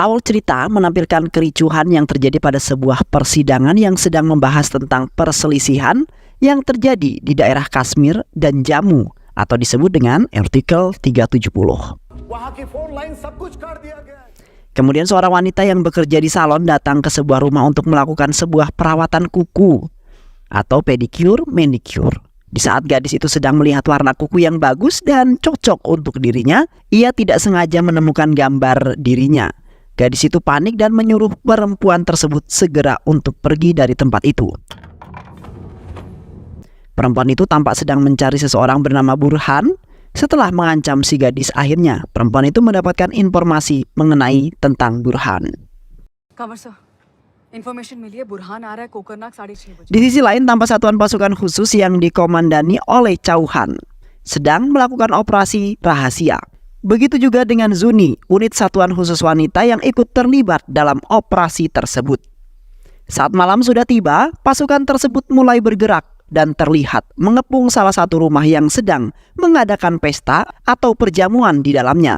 Awal cerita menampilkan kericuhan yang terjadi pada sebuah persidangan yang sedang membahas tentang perselisihan yang terjadi di daerah Kashmir dan Jammu atau disebut dengan Artikel 370. Kemudian seorang wanita yang bekerja di salon datang ke sebuah rumah untuk melakukan sebuah perawatan kuku atau pedicure manicure. Di saat gadis itu sedang melihat warna kuku yang bagus dan cocok untuk dirinya, ia tidak sengaja menemukan gambar dirinya. Gadis itu panik dan menyuruh perempuan tersebut segera untuk pergi dari tempat itu. Perempuan itu tampak sedang mencari seseorang bernama Burhan. Setelah mengancam si gadis, akhirnya perempuan itu mendapatkan informasi mengenai tentang Burhan. Di sisi lain, tampak satuan pasukan khusus yang dikomandani oleh Chauhan sedang melakukan operasi rahasia. Begitu juga dengan Zuni, unit satuan khusus wanita yang ikut terlibat dalam operasi tersebut. Saat malam sudah tiba, pasukan tersebut mulai bergerak dan terlihat mengepung salah satu rumah yang sedang mengadakan pesta atau perjamuan di dalamnya.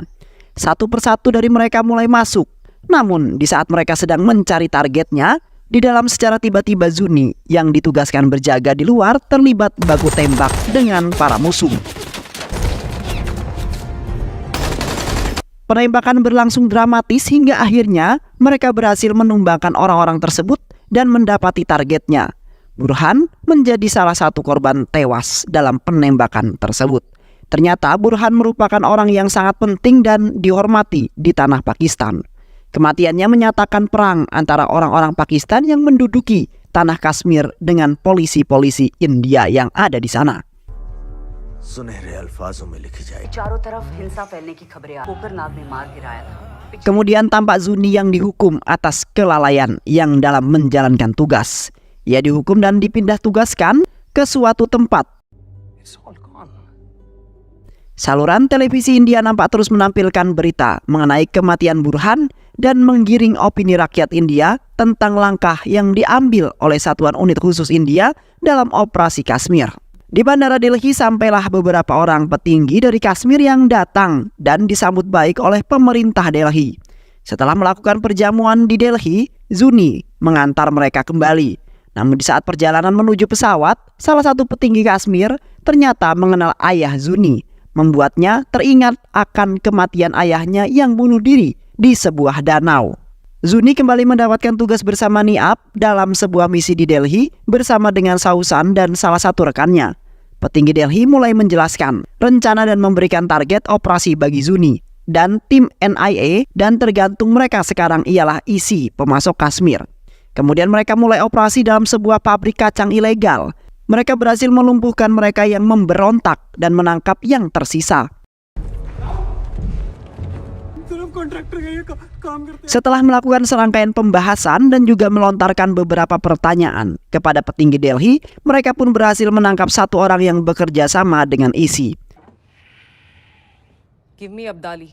Satu persatu dari mereka mulai masuk. Namun di saat mereka sedang mencari targetnya, di dalam secara tiba-tiba Zuni yang ditugaskan berjaga di luar terlibat baku tembak dengan para musuh. Penembakan berlangsung dramatis hingga akhirnya mereka berhasil menumbangkan orang-orang tersebut dan mendapati targetnya. Burhan menjadi salah satu korban tewas dalam penembakan tersebut. Ternyata Burhan merupakan orang yang sangat penting dan dihormati di tanah Pakistan. Kematiannya menyatakan perang antara orang-orang Pakistan yang menduduki tanah Kashmir dengan polisi-polisi India yang ada di sana. Kemudian tampak Zuni yang dihukum atas kelalaian yang dalam menjalankan tugas. Ia dihukum dan dipindah tugaskan ke suatu tempat. Saluran televisi India nampak terus menampilkan berita mengenai kematian Burhan dan menggiring opini rakyat India tentang langkah yang diambil oleh Satuan Unit Khusus India dalam operasi Kashmir. Di Bandara Delhi sampailah beberapa orang petinggi dari Kashmir yang datang dan disambut baik oleh pemerintah Delhi. Setelah melakukan perjamuan di Delhi, Zuni mengantar mereka kembali. Namun di saat perjalanan menuju pesawat, salah satu petinggi Kashmir ternyata mengenal ayah Zuni, membuatnya teringat akan kematian ayahnya yang bunuh diri di sebuah danau. Zuni kembali mendapatkan tugas bersama Niab dalam sebuah misi di Delhi bersama dengan Sausan dan salah satu rekannya. Petinggi Delhi mulai menjelaskan rencana dan memberikan target operasi bagi Zuni dan tim NIA, dan tergantung mereka sekarang ialah isi pemasok Kashmir. Kemudian mereka mulai operasi dalam sebuah pabrik kacang ilegal. Mereka berhasil melumpuhkan mereka yang memberontak dan menangkap yang tersisa. Setelah melakukan serangkaian pembahasan dan juga melontarkan beberapa pertanyaan kepada petinggi Delhi, mereka pun berhasil menangkap satu orang yang bekerja sama dengan isi. Give me Abdali.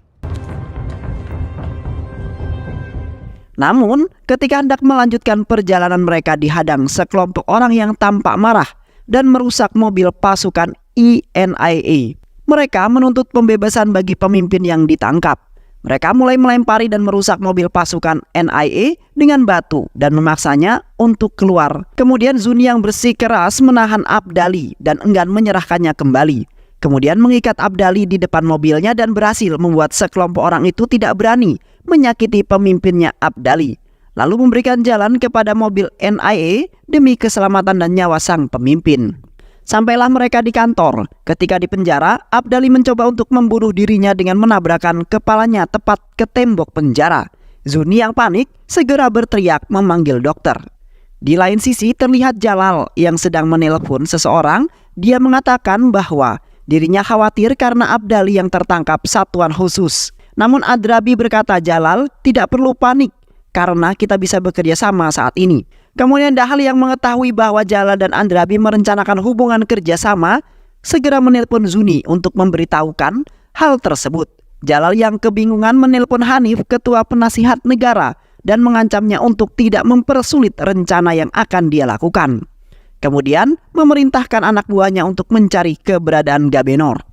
Namun, ketika hendak melanjutkan perjalanan mereka dihadang sekelompok orang yang tampak marah dan merusak mobil pasukan ENIA. Mereka menuntut pembebasan bagi pemimpin yang ditangkap. Mereka mulai melempari dan merusak mobil pasukan NIA dengan batu dan memaksanya untuk keluar. Kemudian Zuni yang bersikeras menahan Abdali dan enggan menyerahkannya kembali. Kemudian mengikat Abdali di depan mobilnya dan berhasil membuat sekelompok orang itu tidak berani menyakiti pemimpinnya Abdali. Lalu memberikan jalan kepada mobil NIA demi keselamatan dan nyawa sang pemimpin. Sampailah mereka di kantor. Ketika di penjara, Abdali mencoba untuk membunuh dirinya dengan menabrakkan kepalanya tepat ke tembok penjara. Zuni yang panik segera berteriak memanggil dokter. Di lain sisi terlihat Jalal yang sedang menelpon seseorang. Dia mengatakan bahwa dirinya khawatir karena Abdali yang tertangkap satuan khusus. Namun Adrabi berkata, Jalal tidak perlu panik karena kita bisa bekerja sama saat ini. Kemudian Dahal yang mengetahui bahwa Jalal dan Andrabi merencanakan hubungan kerjasama segera menelpon Zuni untuk memberitahukan hal tersebut. Jalal yang kebingungan menelpon Hanif, ketua penasihat negara, dan mengancamnya untuk tidak mempersulit rencana yang akan dia lakukan. Kemudian memerintahkan anak buahnya untuk mencari keberadaan Gabenor.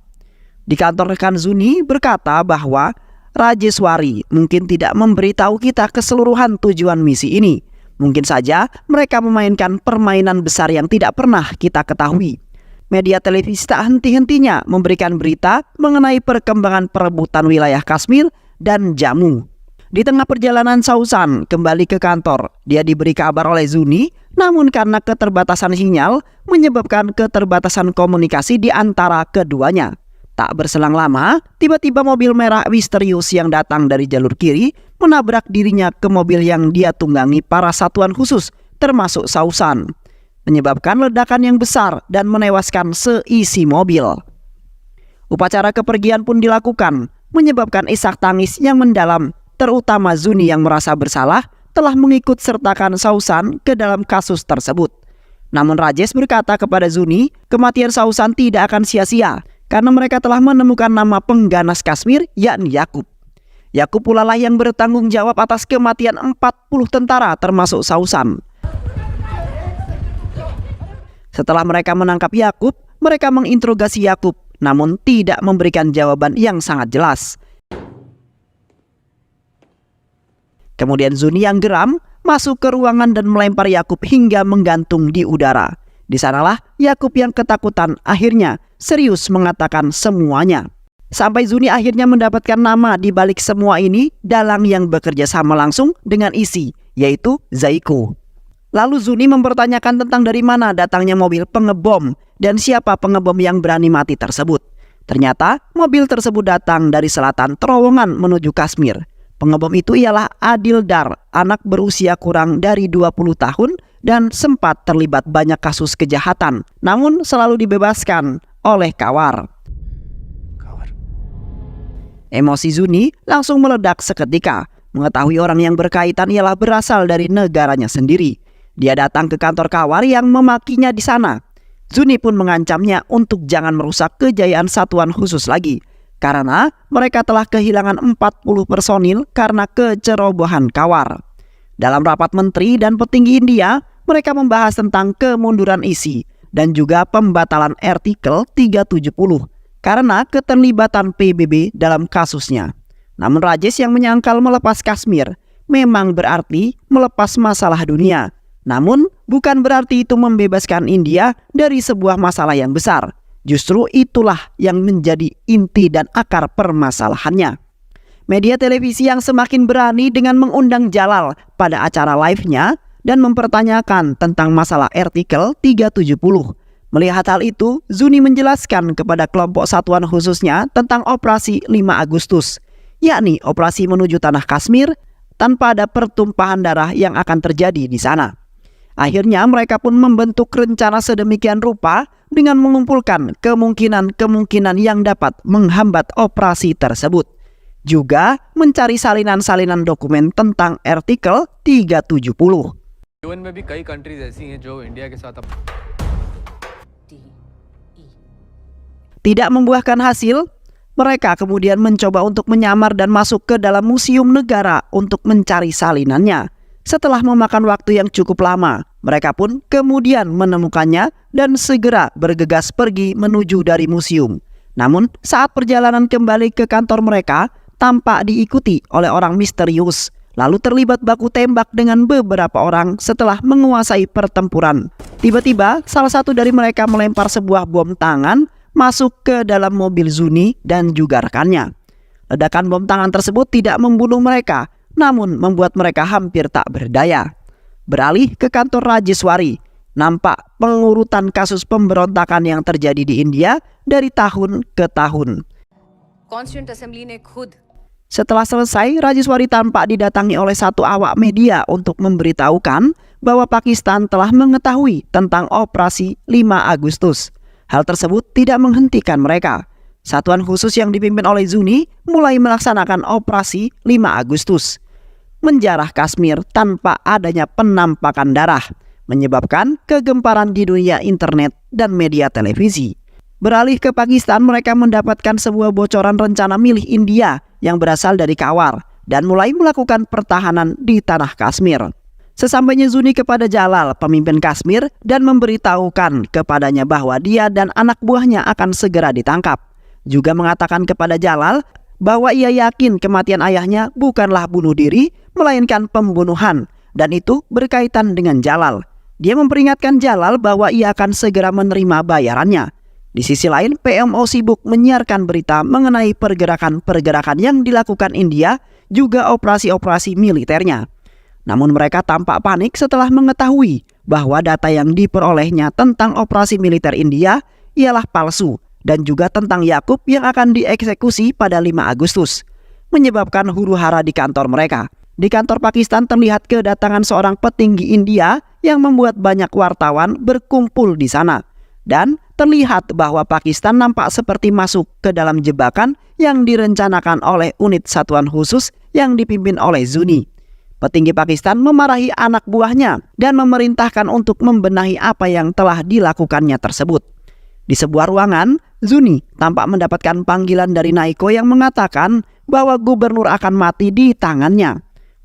Di kantor rekan Zuni berkata bahwa Rajeswari mungkin tidak memberitahu kita keseluruhan tujuan misi ini. Mungkin saja mereka memainkan permainan besar yang tidak pernah kita ketahui. Media televisi tak henti-hentinya memberikan berita mengenai perkembangan perebutan wilayah Kashmir dan Jammu. Di tengah perjalanan Sausan kembali ke kantor, dia diberi kabar oleh Zuni, namun karena keterbatasan sinyal menyebabkan keterbatasan komunikasi di antara keduanya. Tak berselang lama, tiba-tiba mobil merah misterius yang datang dari jalur kiri menabrak dirinya ke mobil yang dia tunggangi para satuan khusus, termasuk Sausan, menyebabkan ledakan yang besar dan menewaskan seisi mobil. Upacara kepergian pun dilakukan, menyebabkan isak tangis yang mendalam, terutama Zuni yang merasa bersalah telah mengikut sertakan Sausan ke dalam kasus tersebut. Namun Rajesh berkata kepada Zuni, kematian Sausan tidak akan sia-sia, karena mereka telah menemukan nama pengganas Kashmir, yakni Yakub. Yakub pula lah yang bertanggung jawab atas kematian 40 tentara termasuk Sausan. Setelah mereka menangkap Yakub, mereka menginterogasi Yakub, namun tidak memberikan jawaban yang sangat jelas. Kemudian Zuni yang geram masuk ke ruangan dan melempar Yakub hingga menggantung di udara. Di sanalah Yakub yang ketakutan akhirnya serius mengatakan semuanya. Sampai Zuni akhirnya mendapatkan nama di balik semua ini, dalang yang bekerja sama langsung dengan isi, yaitu Zaiko. Lalu Zuni mempertanyakan tentang dari mana datangnya mobil pengebom dan siapa pengebom yang berani mati tersebut. Ternyata mobil tersebut datang dari selatan terowongan menuju Kashmir. Pengebom itu ialah Adildar, anak berusia kurang dari 20 tahun dan sempat terlibat banyak kasus kejahatan, namun selalu dibebaskan oleh Kawar. Emosi Zuni langsung meledak seketika. Mengetahui orang yang berkaitan ialah berasal dari negaranya sendiri. Dia datang ke kantor Kawar yang memakinya di sana. Zuni pun mengancamnya untuk jangan merusak kejayaan satuan khusus lagi, karena mereka telah kehilangan 40 personil karena kecerobohan Kawar. Dalam rapat menteri dan petinggi India, mereka membahas tentang kemunduran isi dan juga pembatalan artikel 370 karena keterlibatan PBB dalam kasusnya. Namun Rajesh yang menyangkal melepas Kashmir memang berarti melepas masalah dunia. Namun bukan berarti itu membebaskan India dari sebuah masalah yang besar. Justru itulah yang menjadi inti dan akar permasalahannya. Media televisi yang semakin berani dengan mengundang Jalal pada acara live-nya dan mempertanyakan tentang masalah artikel 370. Melihat hal itu, Zuni menjelaskan kepada kelompok satuan khususnya tentang operasi 5 Agustus, yakni operasi menuju tanah Kashmir tanpa ada pertumpahan darah yang akan terjadi di sana. Akhirnya mereka pun membentuk rencana sedemikian rupa dengan mengumpulkan kemungkinan-kemungkinan yang dapat menghambat operasi tersebut. Juga mencari salinan-salinan dokumen tentang artikel 370. UN में भी कई कंट्रीज ऐसी हैं जो इंडिया के साथ tidak membuahkan hasil. Mereka kemudian mencoba untuk menyamar dan masuk ke dalam museum negara untuk mencari salinannya. Setelah memakan waktu yang cukup lama, mereka pun kemudian menemukannya dan segera bergegas pergi menuju dari museum. Namun saat perjalanan kembali ke kantor mereka, tampak diikuti oleh orang misterius, lalu terlibat baku tembak dengan beberapa orang setelah menguasai pertempuran. Tiba-tiba salah satu dari mereka melempar sebuah bom tangan masuk ke dalam mobil Zuni dan juga rekannya. Ledakan bom tangan tersebut tidak membunuh mereka, namun membuat mereka hampir tak berdaya. Beralih ke kantor Rajeswari, nampak pengurutan kasus pemberontakan yang terjadi di India dari tahun ke tahun. Setelah selesai, Rajeswari tampak didatangi oleh satu awak media untuk memberitahukan bahwa Pakistan telah mengetahui tentang operasi 5 Agustus. Hal tersebut tidak menghentikan mereka. Satuan khusus yang dipimpin oleh Zuni mulai melaksanakan operasi 5 Agustus. Menjarah Kashmir tanpa adanya penampakan darah, menyebabkan kegemparan di dunia internet dan media televisi. Beralih ke Pakistan, mereka mendapatkan sebuah bocoran rencana milih India yang berasal dari Kawar dan mulai melakukan pertahanan di tanah Kashmir. Sesampainya Zuni kepada Jalal, pemimpin Kashmir, dan memberitahukan kepadanya bahwa dia dan anak buahnya akan segera ditangkap. Juga mengatakan kepada Jalal bahwa ia yakin kematian ayahnya bukanlah bunuh diri, melainkan pembunuhan, dan itu berkaitan dengan Jalal. Dia memperingatkan Jalal bahwa ia akan segera menerima bayarannya. Di sisi lain, PMO sibuk menyiarkan berita mengenai pergerakan-pergerakan yang dilakukan India, juga operasi-operasi militernya. Namun mereka tampak panik setelah mengetahui bahwa data yang diperolehnya tentang operasi militer India ialah palsu, dan juga tentang Yakub yang akan dieksekusi pada 5 Agustus, menyebabkan huru-hara di kantor mereka. Di kantor Pakistan terlihat kedatangan seorang petinggi India yang membuat banyak wartawan berkumpul di sana. Dan terlihat bahwa Pakistan nampak seperti masuk ke dalam jebakan yang direncanakan oleh unit satuan khusus yang dipimpin oleh Zuni. Petinggi Pakistan memarahi anak buahnya dan memerintahkan untuk membenahi apa yang telah dilakukannya tersebut. Di sebuah ruangan, Zuni tampak mendapatkan panggilan dari Naiko yang mengatakan bahwa gubernur akan mati di tangannya.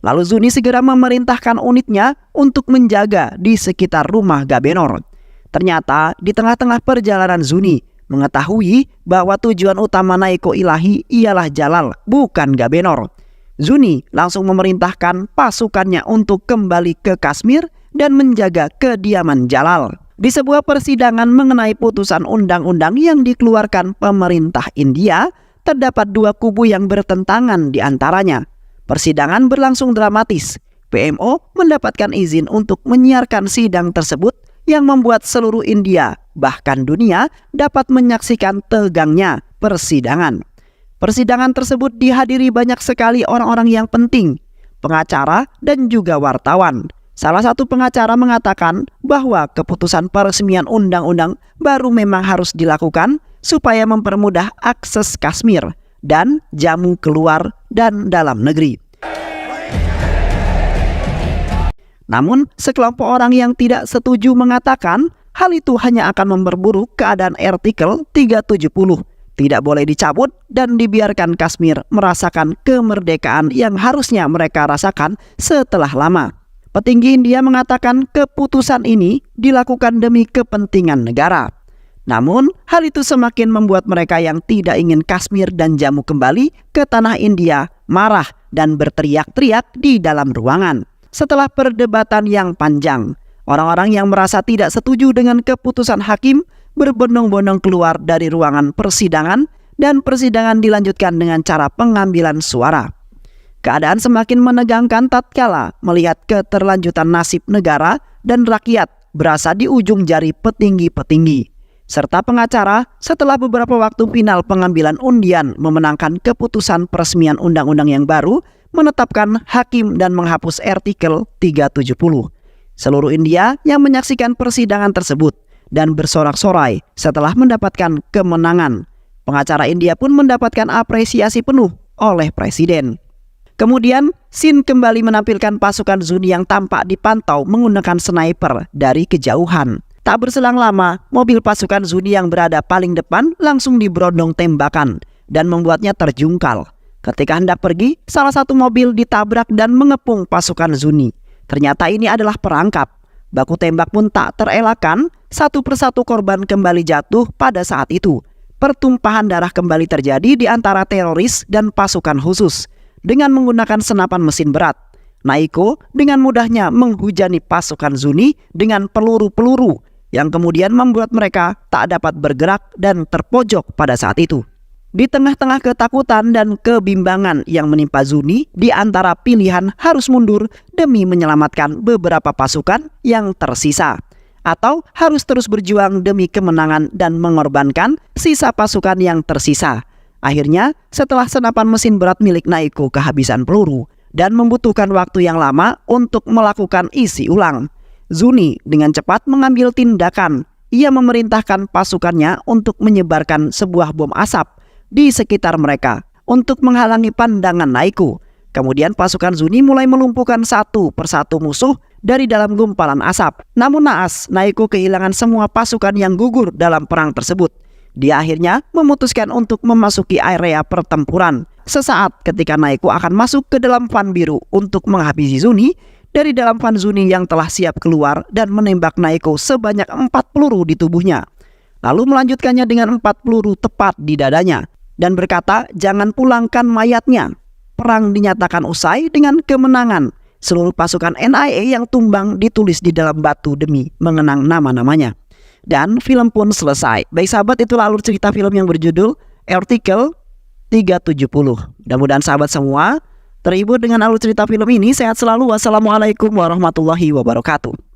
Lalu Zuni segera memerintahkan unitnya untuk menjaga di sekitar rumah Gabenor. Ternyata di tengah-tengah perjalanan Zuni mengetahui bahwa tujuan utama Naiko Ilahi ialah Jalal, bukan Gabenor. Zuni langsung memerintahkan pasukannya untuk kembali ke Kashmir dan menjaga kediaman Jalal. Di sebuah persidangan mengenai putusan undang-undang yang dikeluarkan pemerintah India, terdapat 2 kubu yang bertentangan di antaranya. Persidangan berlangsung dramatis. PMO mendapatkan izin untuk menyiarkan sidang tersebut yang membuat seluruh India, bahkan dunia, dapat menyaksikan tegangnya persidangan. Persidangan tersebut dihadiri banyak sekali orang-orang yang penting, pengacara dan juga wartawan. Salah satu pengacara mengatakan bahwa keputusan peresmian undang-undang baru memang harus dilakukan supaya mempermudah akses Kashmir dan jamu keluar dan dalam negeri. Namun, sekelompok orang yang tidak setuju mengatakan hal itu hanya akan memperburuk keadaan artikel 370. Tidak boleh dicabut dan dibiarkan Kashmir merasakan kemerdekaan yang harusnya mereka rasakan setelah lama. Petinggi India mengatakan keputusan ini dilakukan demi kepentingan negara. Namun, hal itu semakin membuat mereka yang tidak ingin Kashmir dan Jammu kembali ke tanah India marah dan berteriak-teriak di dalam ruangan. Setelah perdebatan yang panjang, orang-orang yang merasa tidak setuju dengan keputusan hakim berbondong-bondong keluar dari ruangan persidangan dan persidangan dilanjutkan dengan cara pengambilan suara. Keadaan semakin menegangkan tatkala melihat keterlanjutan nasib negara dan rakyat berasa di ujung jari petinggi-petinggi. Serta pengacara setelah beberapa waktu final pengambilan undian memenangkan keputusan peresmian undang-undang yang baru, menetapkan hakim dan menghapus artikel 370. Seluruh India yang menyaksikan persidangan tersebut dan bersorak-sorai setelah mendapatkan kemenangan. Pengacara India pun mendapatkan apresiasi penuh oleh presiden. Kemudian, scene kembali menampilkan pasukan Zuni yang tampak dipantau menggunakan sniper dari kejauhan. Tak berselang lama, mobil pasukan Zuni yang berada paling depan langsung diberondong tembakan dan membuatnya terjungkal. Ketika hendak pergi, salah satu mobil ditabrak dan mengepung pasukan Zuni. Ternyata ini adalah perangkap. Baku tembak pun tak terelakkan, satu persatu korban kembali jatuh pada saat itu. Pertumpahan darah kembali terjadi di antara teroris dan pasukan khusus dengan menggunakan senapan mesin berat. Naiko dengan mudahnya menghujani pasukan Zuni dengan peluru-peluru yang kemudian membuat mereka tak dapat bergerak dan terpojok pada saat itu. Di tengah-tengah ketakutan dan kebimbangan yang menimpa Zuni, di antara pilihan harus mundur demi menyelamatkan beberapa pasukan yang tersisa, atau harus terus berjuang demi kemenangan dan mengorbankan sisa pasukan yang tersisa. Akhirnya, setelah senapan mesin berat milik Naiko kehabisan peluru dan membutuhkan waktu yang lama untuk melakukan isi ulang, Zuni dengan cepat mengambil tindakan. Ia memerintahkan pasukannya untuk menyebarkan sebuah bom asap di sekitar mereka untuk menghalangi pandangan Naiko. Kemudian pasukan Zuni mulai melumpuhkan satu persatu musuh dari dalam gumpalan asap. Namun naas, Naiko kehilangan semua pasukan yang gugur dalam perang tersebut. Dia akhirnya memutuskan untuk memasuki area pertempuran. Sesaat ketika Naiko akan masuk ke dalam van biru untuk menghabisi Zuni, dari dalam van Zuni yang telah siap keluar dan menembak Naiko sebanyak 4 peluru di tubuhnya. Lalu melanjutkannya dengan 4 peluru tepat di dadanya. dan berkata jangan pulangkan mayatnya. Perang dinyatakan usai dengan kemenangan. Seluruh pasukan NIA yang tumbang ditulis di dalam batu demi mengenang nama-namanya. Dan film pun selesai. Baik sahabat, itulah alur cerita film yang berjudul Artikel 370. Mudah-mudahan sahabat semua terhibur dengan alur cerita film ini. Sehat selalu. Wassalamualaikum warahmatullahi wabarakatuh.